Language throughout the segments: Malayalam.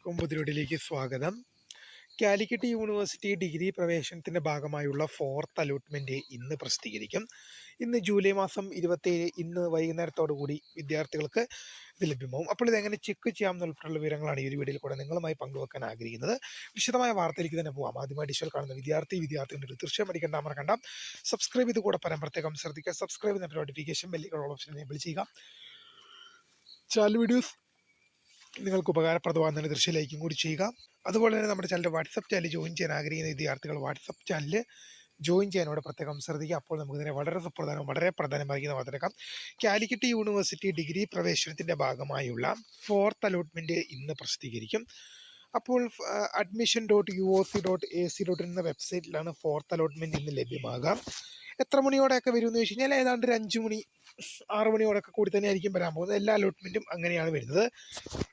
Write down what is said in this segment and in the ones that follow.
എല്ലാവർക്കും പുതിയൊടിലേക്ക് സ്വാഗതം. കാലിക്കറ്റ് യൂണിവേഴ്സിറ്റി ഡിഗ്രി പ്രവേശനത്തിൻ്റെ ഭാഗമായുള്ള ഫോർത്ത് അലോട്ട്മെൻറ്റ് ഇന്ന് പ്രസിദ്ധീകരിക്കും. ഇന്ന് ജൂലൈ മാസം 27 ഇന്ന് വൈകുന്നേരത്തോടു കൂടി വിദ്യാർത്ഥികൾക്ക് ഇത് ലഭ്യമാവും. അപ്പോൾ ഇതെങ്ങനെ ചെക്ക് ചെയ്യാമെന്നുൾപ്പെടെയുള്ള വിവരങ്ങളാണ് ഈ ഒരു വീഡിയോയിൽ കൂടെ നിങ്ങളുമായി പങ്കുവെക്കാൻ ആഗ്രഹിക്കുന്നത്. വിശദമായ വാർത്തയിലേക്ക് തന്നെ പോകാം. ആദ്യമായി ഡിജിറ്റൽ കാണുന്ന വിദ്യാർത്ഥികളുടെ തീർച്ചയായും പഠിക്കേണ്ട മറക്കണ്ട, സബ്സ്ക്രൈബ് ചെയ്ത് കൂടെ പ്രത്യേകം ശ്രദ്ധിക്കുക. സബ്സ്ക്രൈബ് ചെയ്ത നോട്ടിഫിക്കേഷൻ ബെല്ലിലുള്ള ഓപ്ഷൻ എനേബിൾ ചെയ്യുക. ചാനൽ വീഡിയോസ് നിങ്ങൾക്ക് ഉപകാരപ്രദമാകുന്നതിന് തീർച്ചയായും ലൈക്കും കൂടി ചെയ്യുക. അതുപോലെ തന്നെ നമ്മുടെ ചാനൽ വാട്സപ്പ് ചാനൽ ജോയിൻ ചെയ്യാൻ ആഗ്രഹിക്കുന്ന വിദ്യാർത്ഥികൾ വാട്സപ്പ് ചാനൽ ജോയിൻ ചെയ്യാനോട് പ്രത്യേകം ശ്രദ്ധിക്കുക. അപ്പോൾ നമുക്കിതിനെ വളരെ പ്രധാനമായിരിക്കുന്ന വാർത്തയെടുക്കാം. കാലിക്കറ്റ് യൂണിവേഴ്സിറ്റി ഡിഗ്രി പ്രവേശനത്തിൻ്റെ ഭാഗമായുള്ള ഫോർത്ത് അലോട്ട്മെൻറ്റ് ഇന്ന് പ്രസിദ്ധീകരിക്കും. അപ്പോൾ admission.uoc.ac.in എന്ന വെബ്സൈറ്റിലാണ് ഫോർത്ത് അലോട്ട്മെൻറ്റ് ഇന്ന് ലഭ്യമാകാം. എത്ര മണിയോടെയൊക്കെ വരുമെന്ന് വെച്ച് കഴിഞ്ഞാൽ ഏതാണ്ട് ഒരു 5 മണി 6 മണിയോടൊക്കെ കൂടി തന്നെ ആയിരിക്കും വരാൻ പോകുന്നത്. എല്ലാ അലോട്ട്മെൻറ്റും അങ്ങനെയാണ് വരുന്നത്.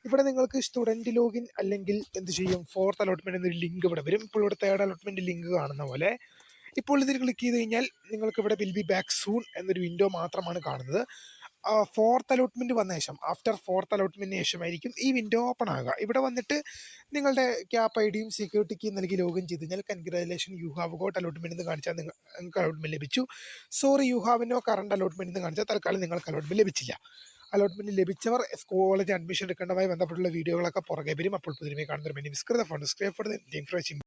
ഇവിടെ നിങ്ങൾക്ക് സ്റ്റുഡൻറ്റ് ലോഗിൻ അല്ലെങ്കിൽ എന്ത് ചെയ്യും, ഫോർത്ത് അലോട്ട്മെൻറ്റ് എന്നൊരു ലിങ്ക് ഇവിടെ വരും. ഇപ്പോൾ ഇവിടെ തേർഡ് അലോട്ട്മെൻറ്റ് ലിങ്ക് കാണുന്ന പോലെ ഇപ്പോൾ ഇതിൽ ക്ലിക്ക് ചെയ്ത് കഴിഞ്ഞാൽ നിങ്ങൾക്ക് ഇവിടെ വിൽ ബി ബാക്ക് സൂൺ എന്നൊരു വിൻഡോ മാത്രമാണ് കാണുന്നത്. ഫോർത്ത് അലോട്ട്മെൻറ്റ് വന്ന ശേഷം ആഫ്റ്റർ ഫോർത്ത് അലോട്ട്മെൻറ്റിന് ശേഷമായിരിക്കും ഈ വിൻഡോ ഓപ്പൺ ആകുക. ഇവിടെ വന്നിട്ട് നിങ്ങളുടെ ക്യാപ് ഐ ഡിയും സെക്യൂരിറ്റി കീ നൽകി ലോഗിൻ ചെയ്ത് കഴിഞ്ഞാൽ congratulation you have got allotment എന്ന് കാണിച്ചാൽ നിങ്ങൾക്ക് അലോട്ട്മെൻറ്റ് ലഭിച്ചു. Sorry you have no current allotment എന്ന് കാണിച്ചാൽ തൽക്കാലം നിങ്ങൾക്ക് അലോട്ട്മെൻറ്റ് ലഭിച്ചില്ല. അലോട്ട്മെൻറ്റ് ലഭിച്ചവർ കോളേജ് അഡ്മിഷൻ എടുക്കേണ്ടതുമായി ബന്ധപ്പെട്ടുള്ള വീഡിയോകളൊക്കെ പുറകെ വരും. അപ്പോൾ പുതിയ കാണുന്ന മിസ്കൃത subscribe for the information